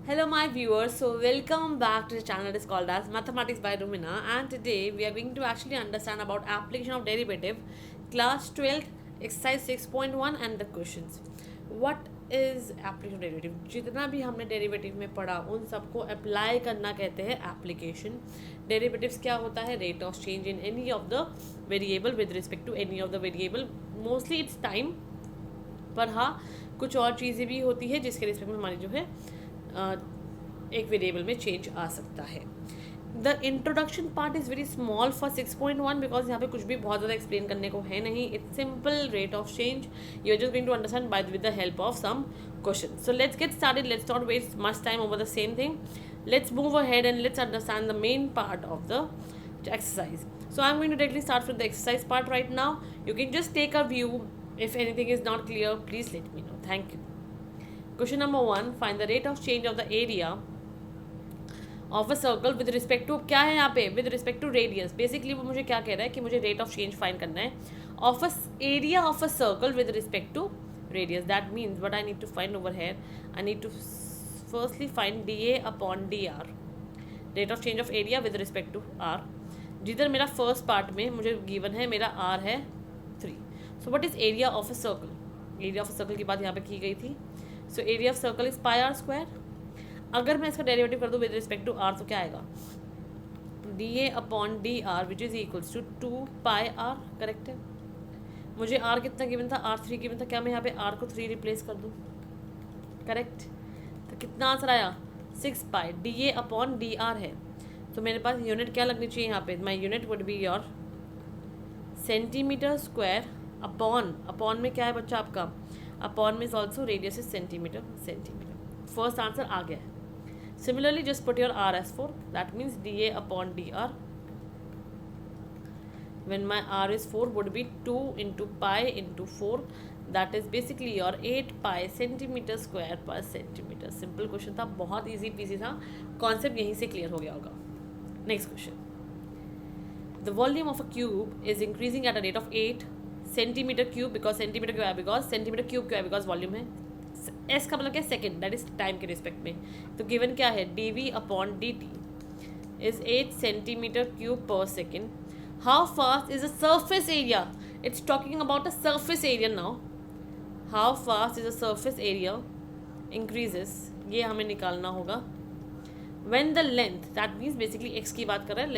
Hello, my viewers. So, welcome back to the channel. It is called as Mathematics by Rumina, and today we are going to actually understand about application of derivative, class 12, exercise 6.1, and the questions. What is application of derivative? जितना भी हमने derivative में पढ़ा उन सबको apply करना कहते हैं एप्लीकेशन. डेरिवेटिव्स क्या होता है? Rate of change in any of the variable with respect to any of the variable. Mostly it's time, पर हाँ कुछ और चीज़ें भी होती है जिसके रिस्पेक्ट में हमारी जो है एक वेरिएबल में चेंज आ सकता है. The introduction part is very small for 6.1 because यहाँ पे कुछ भी बहुत ज़्यादा एक्सप्लेन करने को है नहीं. It's simple rate of change. You are just going to understand by with the help of some question. So let's get started. Let's not waste much time over the same thing. Let's move ahead and let's understand the main part of the exercise. So I'm going to directly start with the exercise part right now. You can just take a view. If anything is not clear, please let me know. Thank you. Question number 1. Find the rate of change of the area of a circle with respect to क्या है यहाँ पे with respect to radius. Basically वो मुझे क्या कह रहा है कि मुझे rate of change find करना है of a area of a circle with respect to radius. That means what I need to find over here, I need to firstly find dA upon dr, rate of change of area with respect to r. जिधर मेरा first part में मुझे given है मेरा r है 3. So what is area of a circle? Area of a circle की बात यहाँ पे की गई थी. So area of circle is pi are square. अगर मैं इसका डेरिवेटिव कर दूँ विद रिस्पेक्ट टू r तो क्या आएगा? D A upon D r which is equals to 2 pi r. Correct है. मुझे r कितना गिवन था? r3 गिवन था. क्या मैं यहाँ पे r को 3 रिप्लेस कर दूँ? करेक्ट. तो कितना आंसर आया? 6 pi. D A upon D R है तो मेरे पास यूनिट क्या लगनी चाहिए यहाँ पे? My unit would be your centimetre square upon में क्या है बच्चा आपका? अपॉन में is also radius is centimetre. First answer आ गया है. Similarly just put your R as 4. That means D A upon D R when my r is 4 would be 2 into pi into 4. That is basically your 8 pi centimeter square per centimeter. Simple question था, बहुत easy PC था. Concept यहीं से clear हो गया होगा. Next question. The volume of a cube is increasing at a rate of 8 centimeter cube because centimeter क्यों है? Because centimeter cube क्यों है? Because volume है. S का मतलब क्या है? सेकेंड. दैट इज टाइम के रिस्पेक्ट में. तो गिवन क्या है? dv upon dt is 8 centimeter cube per second. How fast is the surface area? It's talking about a surface area now. How fast is the surface area increases? ये हमें निकालना होगा. When the length, that means basically x की बात कर रहा है.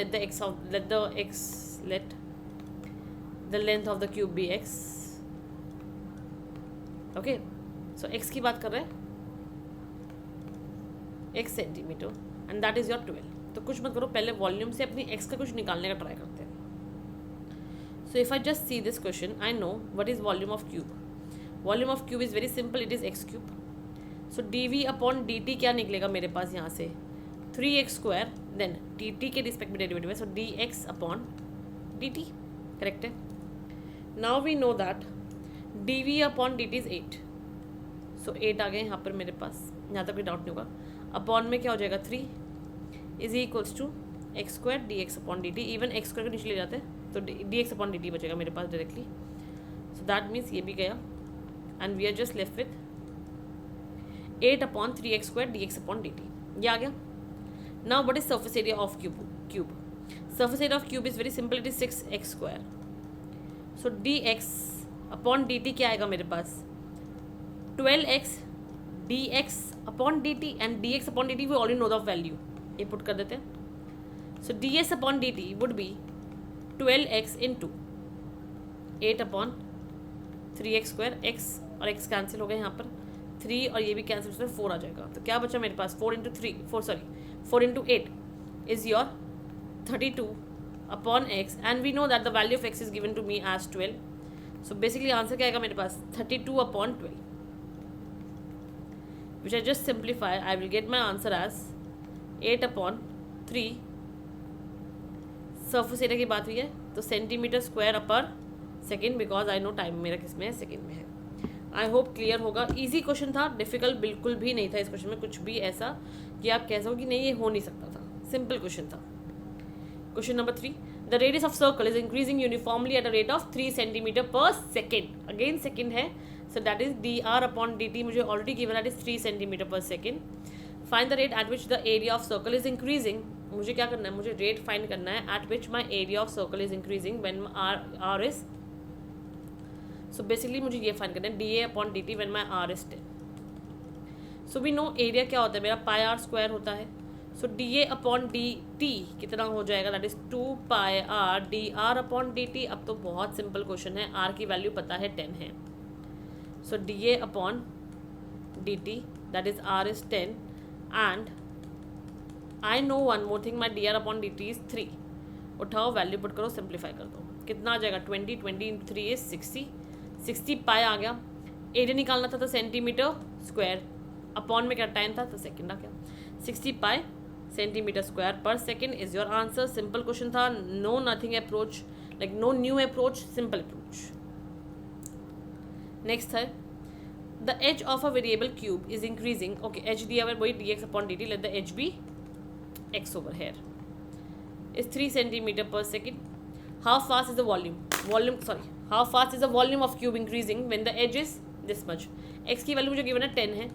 let the length of the cube be x. okay, so x की बात कर रहा है x centimetre and that is your 12. तो कुछ मत करो, पहले वॉल्यूम से अपनी x का कुछ निकालने का ट्राई करते हैं. so if I just see this question, I know what is volume of cube. volume of cube is very simple, it is x cube. so dv upon dt क्या निकलेगा मेरे पास यहाँ से? 3x square. देन dt के respect में derivative है, so dx upon dt. Correct है. Now we know that dv upon dt is 8. So 8 आ गए यहाँ पर मेरे पास, यहाँ तक कोई डाउट नहीं होगा. अपॉन में क्या हो जाएगा? 3 is equals to x square d x upon D t. Even x square को नीचे ले जाते हैं तो d x upon D t बचेगा मेरे पास डायरेक्टली. सो दैट मीन्स ये भी गया and we are just left with 8 upon 3x square d x upon D t. ये आ गया. Now what is surface area of cube? Surface area of cube is very simple, it is 6x square. So dx upon dt क्या आएगा मेरे पास? 12x dx upon dt and dx upon dt we already know the value. ये put कर देते हैं. So ds upon dt would be 12x into 8 upon 3x square. x और x cancel हो गए यहाँ पर. 3 और ये भी कैंसिल हो 4 आ जाएगा. तो क्या बचा मेरे पास? 4 into 8 is your 32 upon x and we know that the value of x is given to me as 12. So basically answer क्या आएगा मेरे पास? 32 upon 12, which I just simplify. I will get my answer as 8 upon 3. Surface area की बात हुई है तो centimetre square upper second, because I know time मेरा किस में है? सेकेंड में है. आई होप क्लियर होगा. ईजी क्वेश्चन था, डिफिकल्ट बिल्कुल भी नहीं था इस क्वेश्चन में कुछ भी ऐसा कि आप कह सको कि नहीं ये हो नहीं सकता था. सिंपल क्वेश्चन था. Question number 3. The radius of circle is increasing uniformly at a rate of 3 centimetre per second. Again second है, so that is D are upon D T मुझे already given, that is 3 centimetre per second. Find the rate at which the area of circle is increasing. मुझे क्या करना है, मुझे rate find करना है at which my area of circle is increasing when R is. So basically मुझे ये find करना है D A upon D T when my R is 10. So we know area क्या होता है मेरा, पाई आर स्क्वायर होता है. So D A upon D T कितना हो जाएगा, that is 2 pi R D are upon D T. अब तो बहुत सिंपल क्वेश्चन है, आर की वैल्यू पता है 10 है. So D A upon D T that is r is 10 and I know one more thing, my d are upon D T is 3. उठाओ value put करो, सिंप्लीफाई कर दो, कितना आ जाएगा 20 20 इंटू 3 इज 60. 60 पाई आ गया. एरिया निकालना था तो सेंटीमीटर स्क्वायर, अपॉन में क्या टाइम था तो सेकेंड आ गया. 60 pi centimetre square per second is your answer. Simple question था, no nothing approach, like no new approach, simple approach. Next है the edge of a variable cube is increasing. Okay, edge दिया हुआ वही D x upon D T, let the edge be X over here is 3 centimetre per second. How fast is the how fast is the volume of cube increasing when the age is this much. X की value मुझे given है 10 है.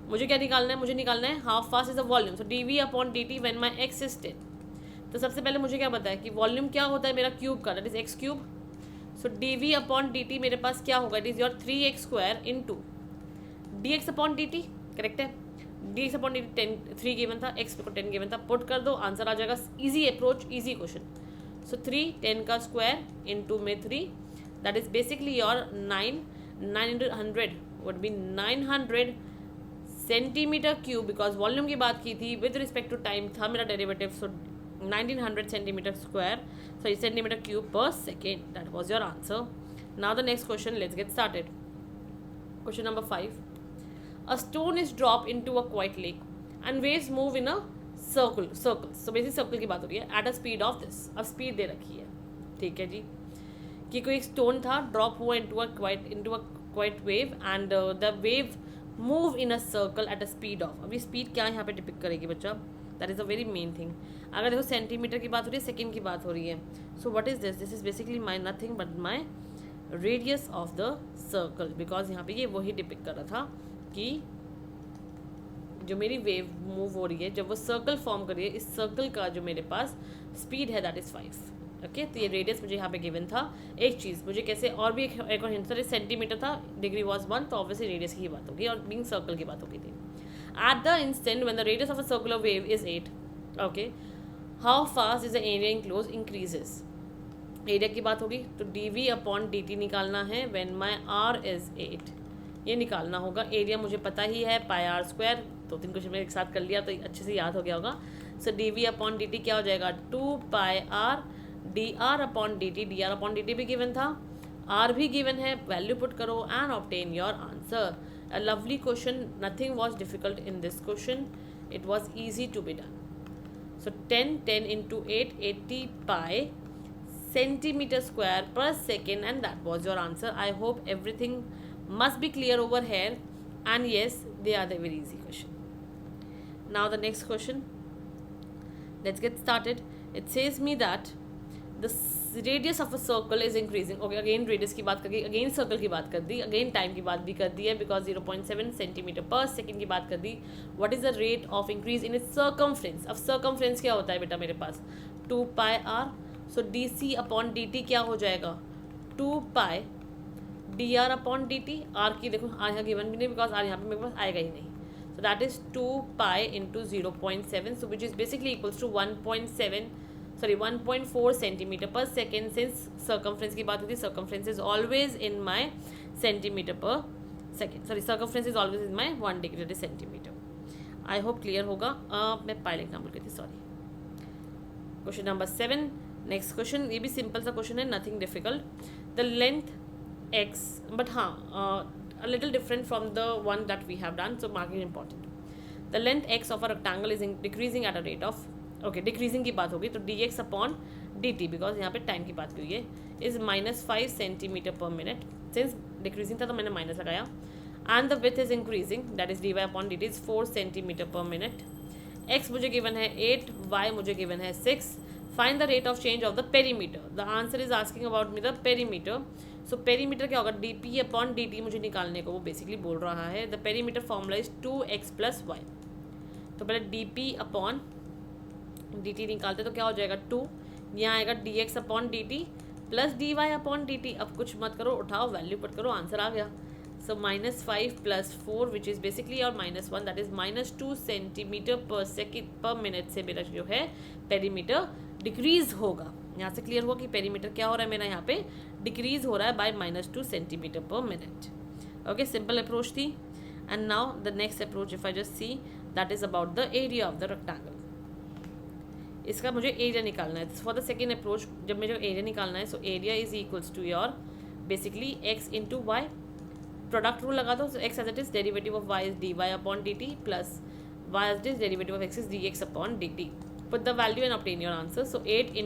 मुझे क्या निकालना है, मुझे निकालना है how fast is the volume. So D we upon D T when my x is 10. तो सबसे पहले मुझे क्या पता है कि वॉल्यूम क्या होता है मेरा क्यूब का, that is X cube. So D we upon D T मेरे पास क्या होगा, it is your 3x square into D x upon D T. Correct है, D x upon D T 3 given था, एक्स को 10 गिवन था. Put कर दो, आंसर आ जाएगा. Easy approach, easy question. So 3 10 का स्क्वायर इंटू में 3 that is basically your 900 would be 900 centimetre cube, because volume की बात की थी, विद रिस्पेक्ट टू टाइम था मेरा derivative. So 1900 centimetre square, sorry centimetre cube पर second. That was your answer. Now the next question, let's get started. Question number 5. A stone is drop into a quiet lake and waves move in a circle. So basic circle की बात हो रही है at a speed of this. अब speed दे रखी है, ठीक है जी, कि कोई स्टोन था, ड्रॉप हुआ into a quite wave and the wave move in a circle eight a speed of. अभी स्पीड क्या यहाँ पे डिपिक्ट करेगी बच्चा, that is a very main thing. अगर देखो सेंटीमीटर की बात हो रही है, सेकेंड की बात हो रही है. सो what is this, this is basically my nothing but my radius of the circle, because यहाँ पे ये वही डिपिक्ट कर रहा था कि जो मेरी वेव मूव हो रही है, जब वो सर्कल फॉर्म कर रही है, इस सर्कल का जो मेरे पास स्पीड है दैट इज 5. ओके, तो ये रेडियस मुझे यहाँ पे गिवन था. एक चीज़ मुझे कैसे, और भी एक और हिंट था, सेंटीमीटर था, डिग्री वॉज 1, तो ऑब्वियसली रेडियस की बात होगी और बीइंग सर्कल की बात हो गई थी. At the instant when the radius of a circular wave is 8. Okay, how fast is the area enclose increases. Area की बात होगी तो d we upon D t निकालना है व्हेन माई आर इज 8. ये निकालना होगा. एरिया मुझे पता ही है, पाई आर स्क्वायर. 2-3 क्वेश्चन में एक साथ कर लिया तो अच्छे से याद हो गया होगा. सो D we upon D T क्या हो जाएगा, 2 pi R D are upon D T. D are upon D T भी गिवन था, आर भी गिवन है. वैल्यू पुट करो and obtain your answer. A lovely question, nothing was difficult in this question, it was easy to be done. So 10 into 8 80 pi centimetre square per second, and that was your answer. I hope everything must be clear over here, and yes, they are the very easy question. Now the next question, let's get started. It says me that the radius of a circle is increasing. Okay, again radius की बात कर दी, again circle की बात कर दी, again time की बात भी कर दी है, because 0.7 सेंटीमीटर पर सेकेंड की बात कर दी. What is the rate of increase in its circumference? अब circumference क्या होता है बेटा मेरे पास, 2 pi r. So D C upon D T क्या हो जाएगा, 2 pi D are upon D T. R की देखो आर यहाँ गिवन भी नहीं, बिकॉज आर यहाँ पे मेरे पास आएगा ही नहीं. So that is 2 pi into 0.7, so which is basically equals to 1.4 centimetre per second. Since circumference की बात होती है, circumference is always in my centimetre per second, sorry circumference is always in my 1 degree that is centimetre. I hope clear होगा. मैं pi लिखना भूल गई थी, sorry. Question number 7. Next question, ये भी सिंपल सा क्वेश्चन है, nothing difficult. The length x, but हाँ a little different from the one that we have done, so marking important. The length x of a rectangle is decreasing at a rate of, okay decreasing की बात होगी तो d x upon D t, because यहाँ पे time की बात हुई है, is -5 centimetre per minute. Since decreasing था तो मैंने माइनस लगाया. And the width is increasing, that is d y upon D T is 4 centimetre per minute. X मुझे गिवन है 8, वाई मुझे गिवन है 6. Find the rate of change of the perimeter. The answer is asking about me the perimeter. So perimeter क्या होगा, dp upon dt मुझे निकालने को वो बेसिकली बोल रहा है. The perimeter formula is 2x plus y. तो पहले d p upon D t निकालते तो क्या हो जाएगा 2, यहाँ आएगा d x upon D t plus d y upon D T. अब कुछ मत करो, उठाओ वैल्यू पुट करो, आंसर आ गया। सो -5 + 4 विच इज़ बेसिकली और -1 that is -2 centimetre per second पर मिनट से मेरा जो है पेरीमीटर डिक्रीज होगा। यहाँ से क्लियर हुआ कि पेरीमीटर क्या हो रहा है मेरा यहाँ पे डिक्रीज हो रहा है by -2 centimetre per minute. Okay, simple approach थी। And now the next approach if I just see that is about the area of the rectangle. इसका मुझे एरिया निकालना है। फॉर द सेकेंड अप्रोच जब मुझे एरिया निकालना है, so area is equals to your basically x into y. Product rule लगा दो, x as it is derivative of y is d y upon D t plus y as it is derivative of x is d x upon D t. Put the value and obtain your answer. So 8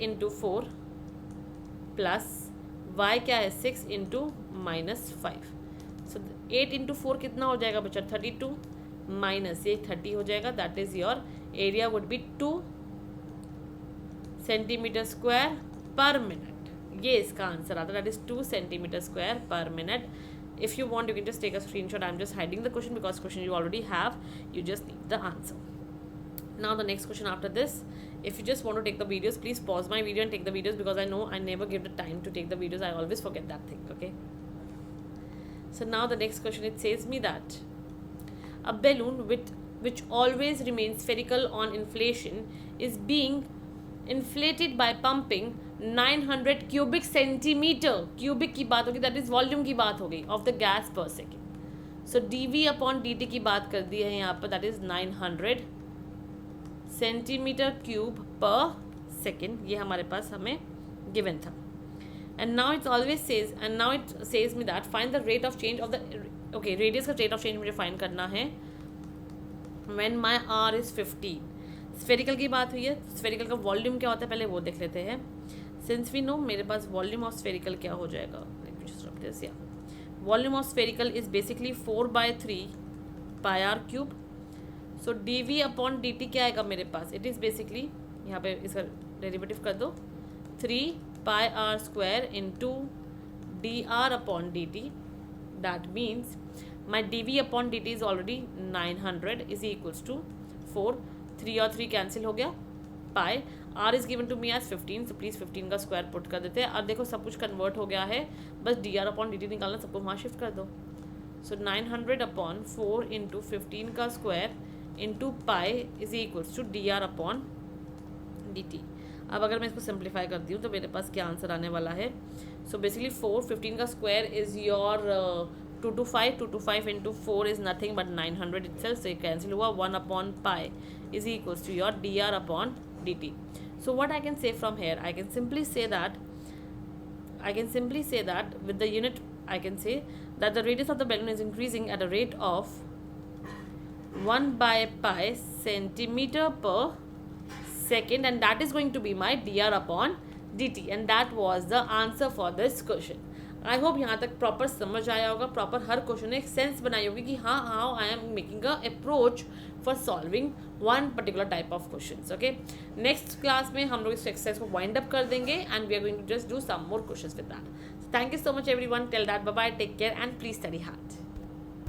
into 4 plus y क्या है 6 into -5। सो 8 into 4 कितना हो जाएगा बच्चा 32 minus ये 30 हो जाएगा। That is your area would be 2 centimetre square per minute. ये इसका आंसर आता है, that is 2 centimetre square per minute. If you want you can just take a screenshot. I am just hiding the question because question you already have, you just need the answer. Now the next question after this, if you just want to take the videos, please pause my video and take the videos because I know I never give the time to take the videos. I always forget that thing, okay? So now the next question, it says me that a balloon which always remains spherical on inflation is being inflated by pumping 900 cubic centimeter, cubic की बात होगी, that is volume की बात हो गई, of the gas per second. So dV upon dt की बात कर दी है यहाँ पर, that is 900 सेंटीमीटर क्यूब पर सेकेंड। ये हमारे पास हमें गिवन था। And now it's always says and now it says me that find the rate of change of the okay radius का रेट ऑफ चेंज मुझे फाइंड करना है when my r is 15। Spherical की बात हुई है, स्फेरिकल का वॉल्यूम क्या होता है पहले वो देख लेते हैं। सिंस वी नो मेरे पास वॉल्यूम ऑफ स्फेरिकल क्या हो जाएगा, volume of spherical is basically 4/3 pi r cube. So D we upon D T क्या आएगा मेरे पास, इट इज़ बेसिकली यहाँ पे इसका डेरिवेटिव कर दो 3 pi are square into D are upon D T. That means my D we upon D T is already 900 is equals to 4, 3 और 3 cancel हो गया, pi R is given to me as 15। So please 15 का square put कर देते हैं। और देखो सब कुछ कन्वर्ट हो गया है, बस D R upon D t निकालना, सबको वहाँ शिफ्ट कर दो। सो 900 अपॉन 4 इंटू 15 का square into pi is equals to d are upon D T. अब अगर मैं इसको सिंप्लीफाई करती हूँ तो मेरे पास क्या आंसर आने वाला है। सो बेसिकली 15 का square is your 225 into 4 is nothing but 900 itself. से कैंसिल हुआ, 1 upon pi is equals to your d are upon D t. So what I can say from here, I can simply say that with the unit I can say that the radius of the balloon is increasing at a rate of 1/pi centimeter per second, and that is going to be my dr upon dt, and that was the answer for this question. I hope यहाँ तक proper समझ आया होगा, proper हर question ने एक sense बनाई होगी कि हाँ how I am making a approach for solving one particular type of questions. Okay, next class में हम लोग इस एक्सरसाइज को वाइंड अप कर देंगे and we are going to just do some more questions with that. Thank you so much everyone, till that bye bye, take care and please study hard.